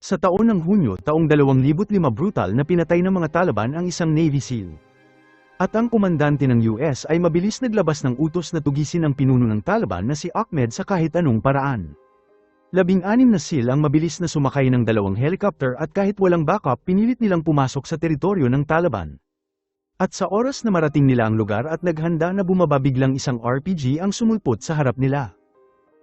Sa taon ng Hunyo taong 2005 brutal na pinatay ng mga Taliban ang isang Navy SEAL. At ang komandante ng US ay mabilis naglabas ng utos na tugisin ang pinuno ng Taliban na si Ahmed sa kahit anong paraan. 16 na SEAL ang mabilis na sumakay ng 2 helicopter at kahit walang backup pinilit nilang pumasok sa teritoryo ng Taliban. At sa oras na marating nila ang lugar at naghanda na bumaba biglang isang RPG ang sumulpot sa harap nila.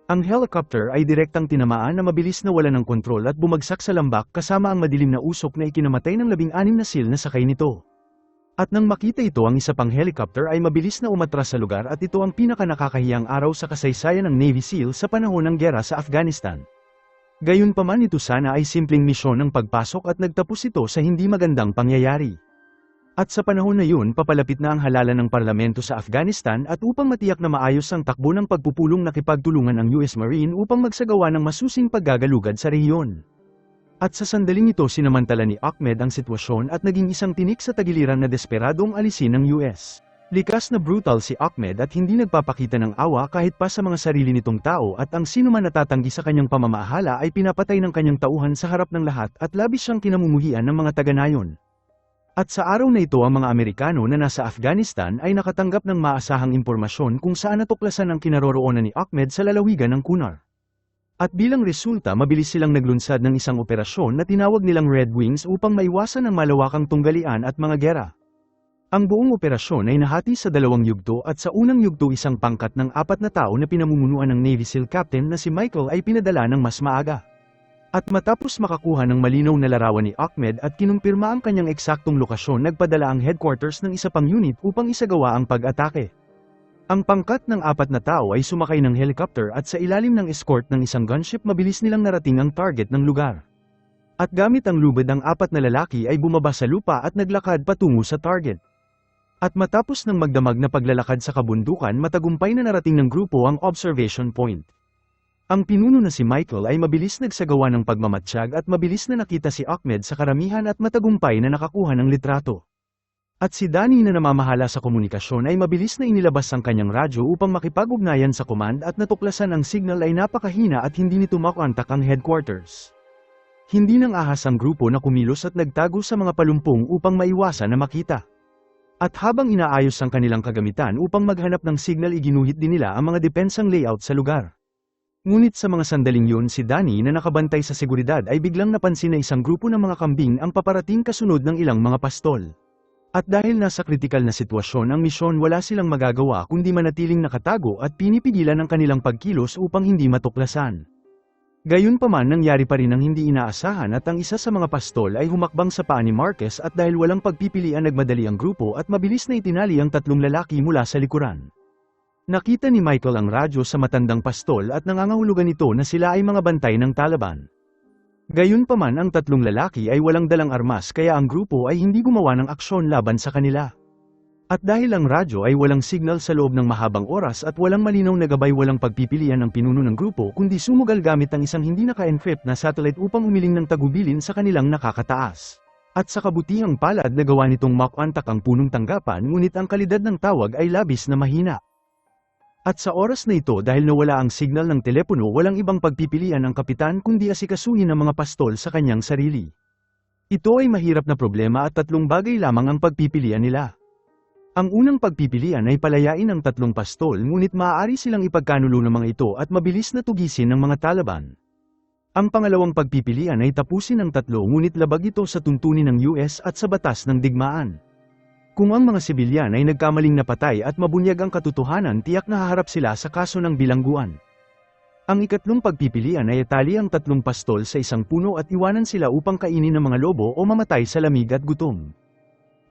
Ang helicopter ay direktang tinamaan na mabilis na wala ng kontrol at bumagsak sa lambak kasama ang madilim na usok na ikinamatay ng 16 na SEAL na sakay nito. At nang makita ito ang isa pang helicopter ay mabilis na umatras sa lugar at ito ang pinakanakakahiyang araw sa kasaysayan ng Navy SEAL sa panahon ng giyera sa Afghanistan. Gayunpaman ito sana ay simpleng misyon ng pagpasok at nagtapos ito sa hindi magandang pangyayari. At sa panahon na yun papalapit na ang halalan ng parlamento sa Afghanistan at upang matiyak na maayos ang takbo ng pagpupulong nakipagtulungan ang US Marine upang magsagawa ng masusing paggagalugad sa rehiyon. At sa sandaling ito sinamantala ni Ahmed ang sitwasyon at naging isang tinik sa tagiliran na desperadong alisin ng US. Likas na brutal si Ahmed at hindi nagpapakita ng awa kahit pa sa mga sarili nitong tao at ang sinuman natatanggi sa kanyang pamamahala ay pinapatay ng kanyang tauhan sa harap ng lahat at labis siyang kinamumuhian ng mga taga-nayon. At sa araw na ito ang mga Amerikano na nasa Afghanistan ay nakatanggap ng maasahang impormasyon kung saan natuklasan ang kinaroroonan ni Ahmed sa lalawigan ng Kunar. At bilang resulta mabilis silang naglunsad ng isang operasyon na tinawag nilang Red Wings upang maiwasan ang malawakang tunggalian at mga gera. Ang buong operasyon ay nahati sa 2 yugto at sa unang yugto isang pangkat ng 4 na tao na pinamumunuan ng Navy SEAL Captain na si Michael ay pinadala ng mas maaga. At matapos makakuha ng malinaw na larawan ni Ahmed at kinumpirma ang kanyang eksaktong lokasyon nagpadala ang headquarters ng isa pang unit upang isagawa ang pag-atake. Ang pangkat ng 4 na tao ay sumakay ng helicopter at sa ilalim ng escort ng isang gunship mabilis nilang narating ang target ng lugar. At gamit ang lubid ang 4 na lalaki ay bumaba sa lupa at naglakad patungo sa target. At matapos ng magdamag na paglalakad sa kabundukan matagumpay na narating ng grupo ang observation point. Ang pinuno na si Michael ay mabilis nagsagawa ng pagmamatsyag at mabilis na nakita si Ahmed sa karamihan at matagumpay na nakakuha ng litrato. At si Danny na namamahala sa komunikasyon ay mabilis na inilabas ang kanyang radyo upang makipag-ugnayan sa command at natuklasan ang signal ay napakahina at hindi nito makontak ang headquarters. Hindi nang ahas ang grupo na kumilos at nagtago sa mga palumpong upang maiwasan na makita. At habang inaayos ang kanilang kagamitan upang maghanap ng signal iginuhit din nila ang mga depensang layout sa lugar. Ngunit sa mga sandaling yun si Danny na nakabantay sa seguridad ay biglang napansin na isang grupo ng mga kambing ang paparating kasunod ng ilang mga pastol. At dahil nasa kritikal na sitwasyon ang misyon wala silang magagawa kundi manatiling nakatago at pinipigilan ang kanilang pagkilos upang hindi matuklasan. Gayunpaman nangyari pa rin ang hindi inaasahan at ang isa sa mga pastol ay humakbang sa paa ni Marquez at dahil walang pagpipilian nagmadali ang grupo at mabilis na itinali ang 3 lalaki mula sa likuran. Nakita ni Michael ang radyo sa matandang pastol at nangangahulugan ito na sila ay mga bantay ng Taliban. Gayunpaman ang 3 lalaki ay walang dalang armas kaya ang grupo ay hindi gumawa ng aksyon laban sa kanila. At dahil ang radyo ay walang signal sa loob ng mahabang oras at walang malinaw na gabay walang pagpipilian ang pinuno ng grupo kundi sumugal gamit ang isang hindi naka-encrypt na satellite upang umiling ng tagubilin sa kanilang nakakataas. At sa kabutihang palad nagawa nitong makontak ang punong tanggapan ngunit ang kalidad ng tawag ay labis na mahina. At sa oras na ito dahil nawala ang signal ng telepono walang ibang pagpipilian ang kapitan kundi asikasuhin ang mga pastol sa kanyang sarili. Ito ay mahirap na problema at 3 bagay lamang ang pagpipilian nila. Ang unang pagpipilian ay palayain ang 3 pastol ngunit maaari silang ipagkanulo ng mga ito at mabilis na tugisin ng mga Taliban. Ang pangalawang pagpipilian ay tapusin ang 3 ngunit labag ito sa tuntunin ng US at sa batas ng digmaan. Kung ang mga sibilyan ay nagkamaling napatay at mabunyag ang katotohanan tiyak na haharap sila sa kaso ng bilangguan. Ang ikatlong pagpipilian ay itali ang 3 pastol sa isang puno at iwanan sila upang kainin ng mga lobo o mamatay sa lamig at gutom.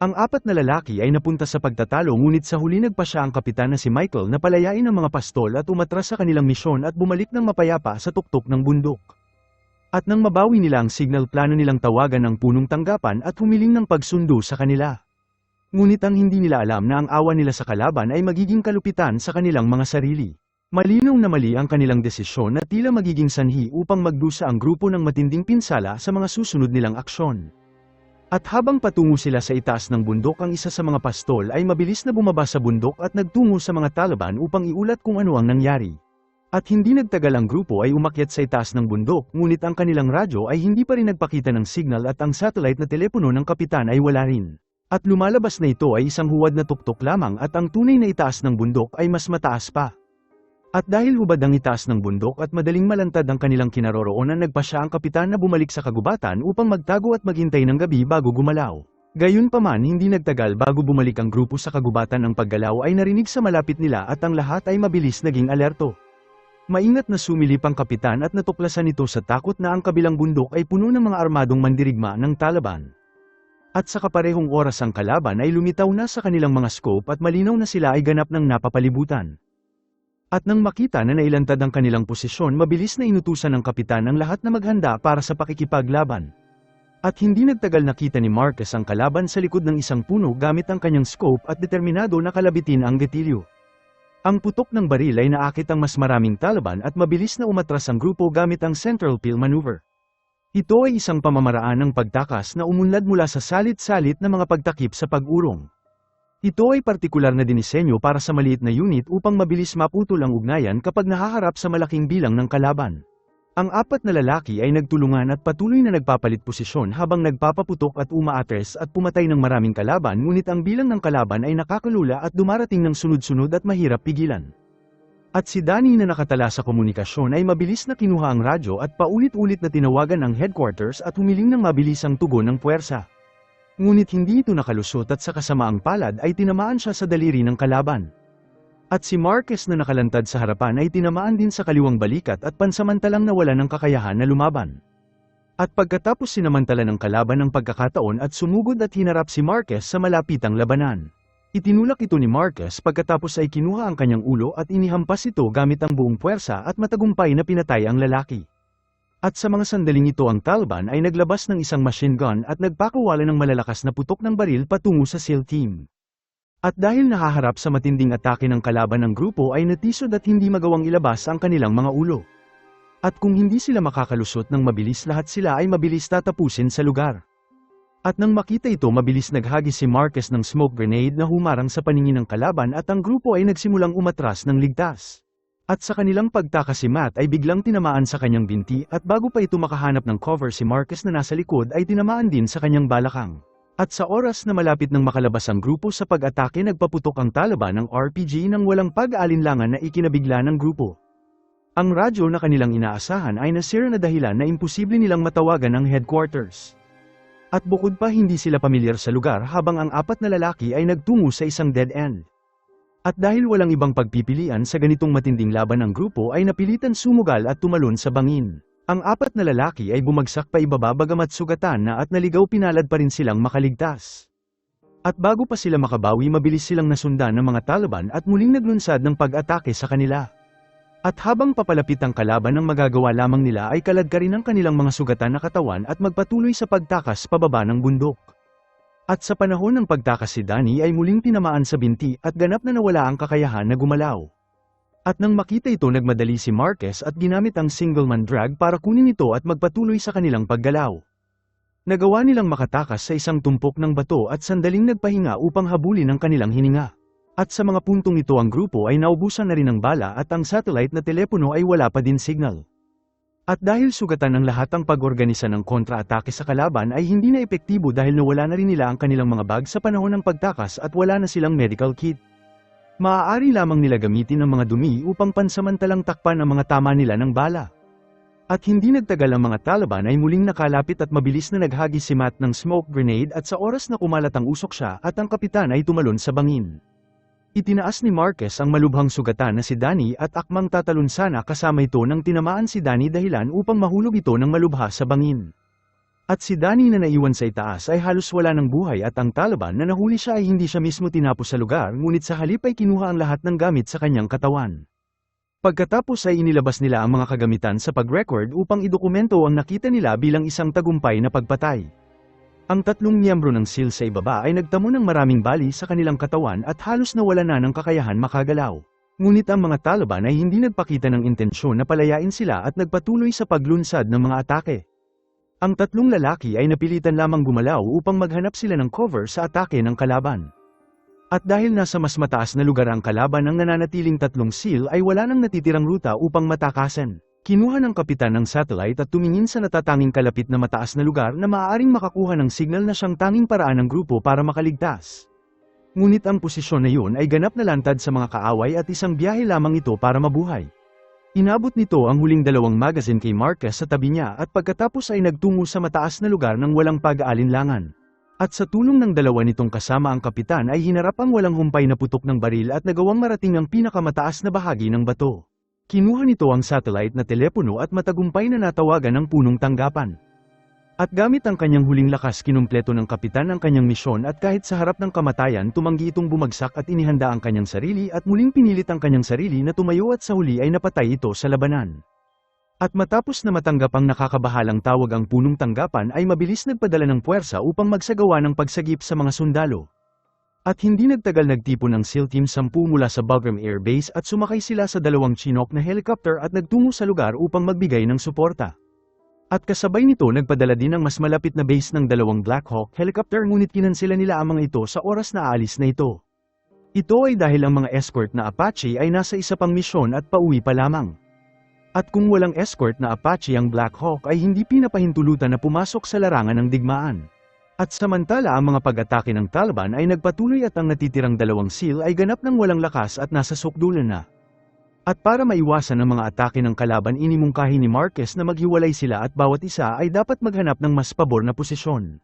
Ang 4 na lalaki ay napunta sa pagtatalo ngunit sa huli nagpasya ang kapitan na si Michael na palayain ang mga pastol at umatras sa kanilang misyon at bumalik ng mapayapa sa tuktok ng bundok. At nang mabawi nila ang signal plano nilang tawagan ang punong tanggapan at humiling ng pagsundo sa kanila. Ngunit ang hindi nila alam na ang awa nila sa kalaban ay magiging kalupitan sa kanilang mga sarili. Malinaw na mali ang kanilang desisyon na tila magiging sanhi upang magdusa ang grupo ng matinding pinsala sa mga susunod nilang aksyon. At habang patungo sila sa itaas ng bundok ang isa sa mga pastol ay mabilis na bumaba sa bundok at nagtungo sa mga Taliban upang iulat kung ano ang nangyari. At hindi nagtagal ang grupo ay umakyat sa itaas ng bundok, ngunit ang kanilang radyo ay hindi pa rin nagpakita ng signal at ang satellite na telepono ng kapitan ay wala rin. At lumalabas na ito ay isang huwad na tuktok lamang at ang tunay na itaas ng bundok ay mas mataas pa. At dahil hubad ang itaas ng bundok at madaling malantad ang kanilang kinaroroonan, nagpasya ang kapitan na bumalik sa kagubatan upang magtago at maghintay ng gabi bago gumalaw. Gayunpaman, hindi nagtagal bago bumalik ang grupo sa kagubatan. Ang paggalaw ay narinig sa malapit nila at ang lahat ay mabilis naging alerto. Maingat na sumilip ang kapitan at natuklasan nito sa takot na ang kabilang bundok ay puno ng mga armadong mandirigma ng Taliban. At sa kaparehong oras ang kalaban ay lumitaw na sa kanilang mga scope at malinaw na sila ay ganap ng napapalibutan. At nang makita na nailantad ang kanilang posisyon, mabilis na inutusan ng kapitan ang lahat na maghanda para sa pakikipaglaban. At hindi nagtagal nakita ni Marquez ang kalaban sa likod ng isang puno gamit ang kanyang scope at determinado na kalabitin ang gatilyo. Ang putok ng baril ay naakit ang mas maraming Taliban at mabilis na umatras ang grupo gamit ang Central Peel Maneuver. Ito ay isang pamamaraan ng pagtakas na umunlad mula sa salit-salit na mga pagtakip sa pag-urong. Ito ay partikular na dinisenyo para sa maliit na unit upang mabilis maputol ang ugnayan kapag nahaharap sa malaking bilang ng kalaban. Ang apat na lalaki ay nagtulungan at patuloy na nagpapalit posisyon habang nagpapaputok at umaatres at pumatay ng maraming kalaban, ngunit ang bilang ng kalaban ay nakakalula at dumarating ng sunod-sunod at mahirap pigilan. At si Danny na nakatala sa komunikasyon ay mabilis na kinuha ang radyo at paulit-ulit na tinawagan ang headquarters at humiling ng mabilisang tugon ng puwersa. Ngunit hindi ito nakalusot at sa kasamaang palad ay tinamaan siya sa daliri ng kalaban. At si Marquez na nakalantad sa harapan ay tinamaan din sa kaliwang balikat at pansamantalang nawala ng kakayahan na lumaban. At pagkatapos sinamantala ng kalaban ang pagkakataon at sumugod at hinarap si Marquez sa malapitang labanan. Itinulak ito ni Marquez pagkatapos ay kinuha ang kanyang ulo at inihampas ito gamit ang buong puwersa at matagumpay na pinatay ang lalaki. At sa mga sandaling ito ang Taliban ay naglabas ng isang machine gun at nagpakawala ng malalakas na putok ng baril patungo sa SEAL team. At dahil nahaharap sa matinding atake ng kalaban ng grupo ay natisod at hindi magawang ilabas ang kanilang mga ulo. At kung hindi sila makakalusot ng mabilis, lahat sila ay mabilis tatapusin sa lugar. At nang makita ito, mabilis naghagis si Marquez ng smoke grenade na humarang sa paningin ng kalaban at ang grupo ay nagsimulang umatras ng ligtas. At sa kanilang pagtakas si Matt ay biglang tinamaan sa kanyang binti at bago pa ito makahanap ng cover, si Marquez na nasa likod ay tinamaan din sa kanyang balakang. At sa oras na malapit nang makalabas ang grupo sa pag-atake, nagpaputok ang Taliban ng RPG nang walang pag-aalinlangan na ikinabigla ng grupo. Ang radyo na kanilang inaasahan ay nasira na dahilan na imposible nilang matawagan ang headquarters. At bukod pa, hindi sila pamilyar sa lugar habang ang apat na lalaki ay nagtungo sa isang dead end. At dahil walang ibang pagpipilian sa ganitong matinding laban, ang grupo ay napilitan sumugal at tumalon sa bangin. Ang apat na lalaki ay bumagsak pa ibaba bagamat sugatan na at naligaw, pinalad pa rin silang makaligtas. At bago pa sila makabawi, mabilis silang nasundan ng mga Taliban at muling naglunsad ng pag-atake sa kanila. At habang papalapit ang kalaban, ang magagawa lamang nila ay kaladkarin ang kanilang mga sugatan na katawan at magpatuloy sa pagtakas pababa ng bundok. At sa panahon ng pagtakas, si Danny ay muling tinamaan sa binti at ganap na nawala ang kakayahan na gumalaw. At nang makita ito, nagmadali si Marquez at ginamit ang single-man drag para kunin ito at magpatuloy sa kanilang paggalaw. Nagawa nilang makatakas sa isang tumpok ng bato at sandaling nagpahinga upang habulin ang kanilang hininga. At sa mga puntong ito, ang grupo ay naubusan na rin ng bala at ang satellite na telepono ay wala pa din signal. At dahil sugatan ng lahat, ang pag-organisa ng kontra-atake sa kalaban ay hindi na epektibo dahil nawala na rin nila ang kanilang mga bag sa panahon ng pagtakas at wala na silang medical kit. Maaari lamang nila gamitin ang mga dumi upang pansamantalang takpan ang mga tama nila ng bala. At hindi nagtagal, ang mga Taliban ay muling nakalapit at mabilis na naghagis si Matt ng smoke grenade at sa oras na kumalat ang usok siya at ang kapitan ay tumalon sa bangin. Itinaas ni Marquez ang malubhang sugatan na si Danny at akmang tatalon sana kasama ito nang tinamaan si Danny dahilan upang mahulog ito ng malubha sa bangin. At si Danny na naiwan sa itaas ay halos wala ng buhay at ang Taliban na nahuli siya ay hindi siya mismo tinapos sa lugar, ngunit sa halip ay kinuha ang lahat ng gamit sa kanyang katawan. Pagkatapos ay inilabas nila ang mga kagamitan sa pag-record upang idokumento ang nakita nila bilang isang tagumpay na pagpatay. Ang tatlong miyembro ng SEAL sa ibaba ay nagtamo ng maraming bali sa kanilang katawan at halos nawala na ng kakayahan makagalaw. Ngunit ang mga Taliban ay hindi nagpakita ng intensyon na palayain sila at nagpatuloy sa paglunsad ng mga atake. Ang tatlong lalaki ay napilitan lamang gumalaw upang maghanap sila ng cover sa atake ng kalaban. At dahil nasa mas mataas na lugar ang kalaban ang nananatiling 3 SEAL ay wala nang natitirang ruta upang matakasan. Kinuha ng kapitan ng satellite at tumingin sa natatanging kalapit na mataas na lugar na maaaring makakuha ng signal na siyang tanging paraan ng grupo para makaligtas. Ngunit ang posisyon na yun ay ganap na lantad sa mga kaaway at isang biyahe lamang ito para mabuhay. Inabot nito ang huling 2 magazine kay Marquez sa tabi niya at pagkatapos ay nagtungo sa mataas na lugar ng walang pag-aalinlangan. At sa tulong ng dalawa nitong kasama ang kapitan ay hinarap ang walang humpay na putok ng baril at nagawang marating ang pinakamataas na bahagi ng bato. Kinuha nito ang satellite na telepono at matagumpay na natawagan ang punong tanggapan. At gamit ang kanyang huling lakas kinumpleto ng kapitan ang kanyang misyon at kahit sa harap ng kamatayan tumanggi itong bumagsak at inihanda ang kanyang sarili at muling pinilit ang kanyang sarili na tumayo at sa huli ay napatay ito sa labanan. At matapos na matanggap ang nakakabahalang tawag ang punong tanggapan ay mabilis nagpadala ng puwersa upang magsagawa ng pagsagip sa mga sundalo. At hindi nagtagal nagtipon ng SEAL Team 10 mula sa Bagram Air Base at sumakay sila sa 2 Chinook na helicopter at nagtungo sa lugar upang magbigay ng suporta. At kasabay nito nagpadala din ng mas malapit na base ng 2 Black Hawk helicopter ngunit kinansela nila ang mga ito sa oras na aalis na ito. Ito ay dahil ang mga escort na Apache ay nasa isa pang misyon at pauwi pa lamang. At kung walang escort na Apache ang Black Hawk ay hindi pinapahintulutan na pumasok sa larangan ng digmaan. At samantala ang mga pag-atake ng Taliban ay nagpatuloy at ang natitirang 2 SEAL ay ganap ng walang lakas at nasa sukdulan na. At para maiwasan ang mga atake ng kalaban inimungkahi ni Marquez na maghiwalay sila at bawat isa ay dapat maghanap ng mas pabor na posisyon.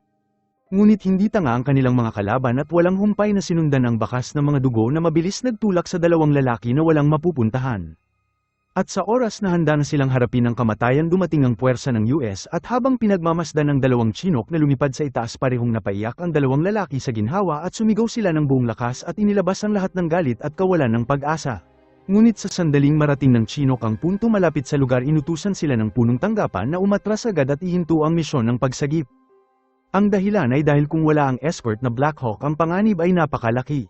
Ngunit hindi tanga ang kanilang mga kalaban at walang humpay na sinundan ang bakas ng mga dugo na mabilis nagtulak sa 2 lalaki na walang mapupuntahan. At sa oras na handa na silang harapin ang kamatayan dumating ang puwersa ng US at habang pinagmamasdan ng 2 Chinook na lumipad sa itaas parehong napaiyak ang 2 lalaki sa ginhawa at sumigaw sila ng buong lakas at inilabas ang lahat ng galit at kawalan ng pag-asa. Ngunit sa sandaling marating ng Chinook ang punto malapit sa lugar inutusan sila ng punong tanggapan na umatras agad at ihinto ang misyon ng pagsagip. Ang dahilan ay dahil kung wala ang escort na Black Hawk ang panganib ay napakalaki.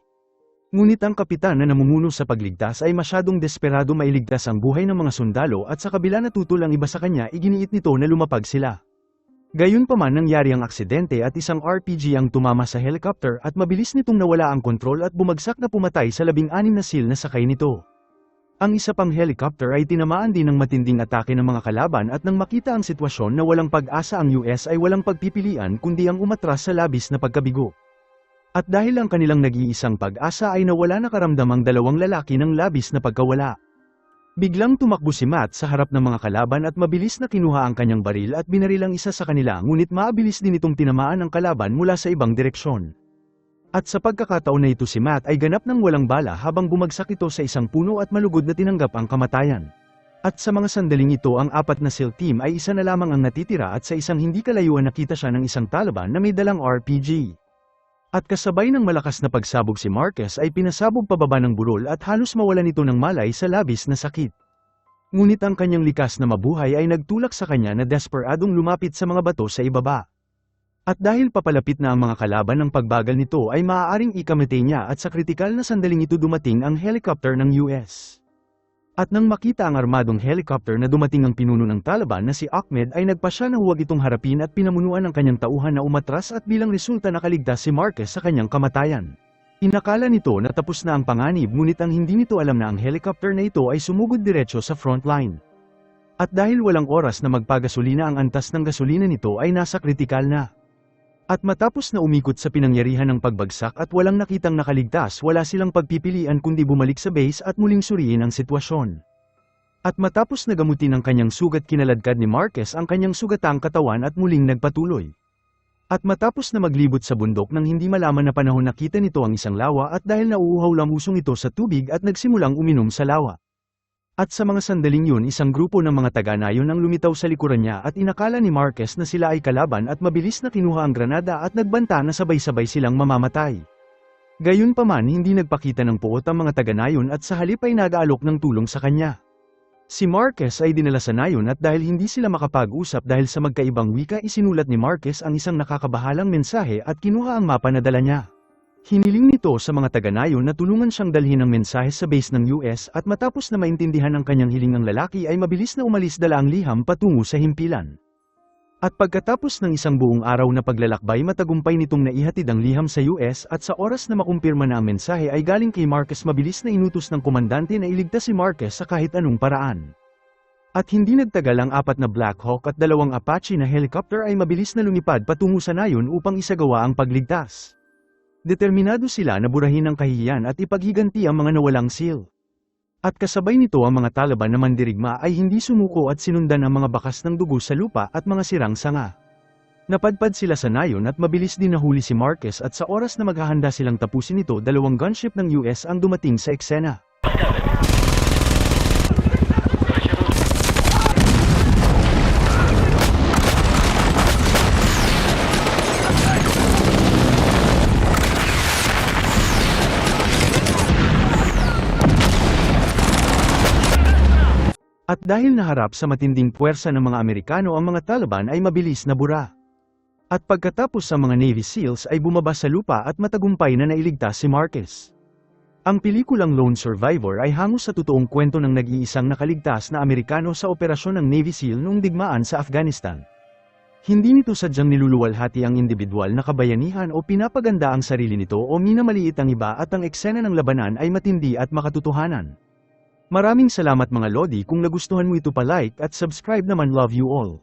Ngunit ang kapitan na namumuno sa pagligtas ay masyadong desperado mailigtas ang buhay ng mga sundalo at sa kabila natutol ang iba sa kanya iginiit nito na lumapag sila. Gayunpaman nangyari ang aksidente at isang RPG ang tumama sa helicopter at mabilis nitong nawala ang kontrol at bumagsak na pumatay sa 16 na SEAL na sakay nito. Ang isa pang helicopter ay tinamaan din ng matinding atake ng mga kalaban at nang makita ang sitwasyon na walang pag-asa ang US ay walang pagpipilian kundi ang umatras sa labis na pagkabigo. At dahil ang kanilang nag-iisang pag-asa ay nawala na karamdamang 2 lalaki ng labis na pagkawala. Biglang tumakbo si Matt sa harap ng mga kalaban at mabilis na kinuha ang kanyang baril at binaril ang isa sa kanila ngunit maabilis din itong tinamaan ang kalaban mula sa ibang direksyon. At sa pagkakataon na ito si Matt ay ganap ng walang bala habang bumagsak ito sa isang puno at malugod na tinanggap ang kamatayan. At sa mga sandaling ito ang 4 na SEAL team ay isa na lamang ang natitira at sa isang hindi kalayuan nakita siya ng isang Taliban na may dalang RPG. At kasabay ng malakas na pagsabog si Marquez ay pinasabog pababa ng burol at halos mawalan ito ng malay sa labis na sakit. Ngunit ang kanyang likas na mabuhay ay nagtulak sa kanya na desperadong lumapit sa mga bato sa ibaba. At dahil papalapit na ang mga kalaban ng pagbagal nito ay maaaring ikamatay niya at sa kritikal na sandaling ito dumating ang helicopter ng US. At nang makita ang armadong helicopter na dumating ang pinuno ng Taliban na si Ahmed ay nagpasya na huwag itong harapin at pinamunuan ang kanyang tauhan na umatras at bilang resulta nakaligtas si Marquez sa kanyang kamatayan. Inakala nito na tapos na ang panganib ngunit ang hindi nito alam na ang helicopter na ito ay sumugod diretso sa front line. At dahil walang oras na magpagasolina ang antas ng gasolina nito ay nasa kritikal na. At matapos na umikot sa pinangyarihan ng pagbagsak at walang nakitang nakaligtas wala silang pagpipilian kundi bumalik sa base at muling suriin ang sitwasyon. At matapos na gamutin ang kanyang sugat kinaladkad ni Marquez ang kanyang sugatang katawan at muling nagpatuloy. At matapos na maglibot sa bundok nang hindi malaman na panahon nakita nito ang isang lawa at dahil nauuhaw lamang ito sa tubig at nagsimulang uminom sa lawa. At sa mga sandaling yun isang grupo ng mga taga-nayon ang lumitaw sa likuran niya at inakala ni Marquez na sila ay kalaban at mabilis na kinuha ang granada at nagbanta na sabay-sabay silang mamamatay. Gayunpaman hindi nagpakita ng puot ang mga taga-nayon at sa halip ay nag-aalok ng tulong sa kanya. Si Marquez ay dinala sa nayon at dahil hindi sila makapag-usap dahil sa magkaibang wika isinulat ni Marquez ang isang nakakabahalang mensahe at kinuha ang mapa na dala niya. Hiniling nito sa mga taga-nayon na tulungan siyang dalhin ang mensahe sa base ng US at matapos na maintindihan ang kanyang hiling ang lalaki ay mabilis na umalis dala ang liham patungo sa himpilan. At pagkatapos ng isang buong araw na paglalakbay matagumpay nitong naihatid ang liham sa US at sa oras na makumpirma na ang mensahe ay galing kay Marquez mabilis na inutos ng komandante na iligtas si Marquez sa kahit anong paraan. At hindi nagtagal ang 4 na Black Hawk at 2 Apache na helicopter ay mabilis na lumipad patungo sa nayon upang isagawa ang pagligtas. Determinado sila na burahin ang kahihiyan at ipaghiganti ang mga nawalang SEAL. At kasabay nito ang mga Taliban na mandirigma ay hindi sumuko at sinundan ang mga bakas ng dugo sa lupa at mga sirang sanga. Napadpad sila sa nayon at mabilis din nahuli si Marquez at sa oras na maghahanda silang tapusin ito 2 gunship ng US ang dumating sa eksena. At dahil naharap sa matinding puwersa ng mga Amerikano ang mga Taliban ay mabilis na bura. At pagkatapos sa mga Navy SEALs ay bumaba sa lupa at matagumpay na nailigtas si Marquez. Ang pelikulang Lone Survivor ay hango sa totoong kwento ng nag-iisang nakaligtas na Amerikano sa operasyon ng Navy SEAL noong digmaan sa Afghanistan. Hindi nito sadyang niluluwalhati ang individual na kabayanihan o pinapaganda ang sarili nito o minamaliit ang iba at ang eksena ng labanan ay matindi at makatotohanan. Maraming salamat mga Lodi, kung nagustuhan mo ito pa-like at subscribe naman. Love you all.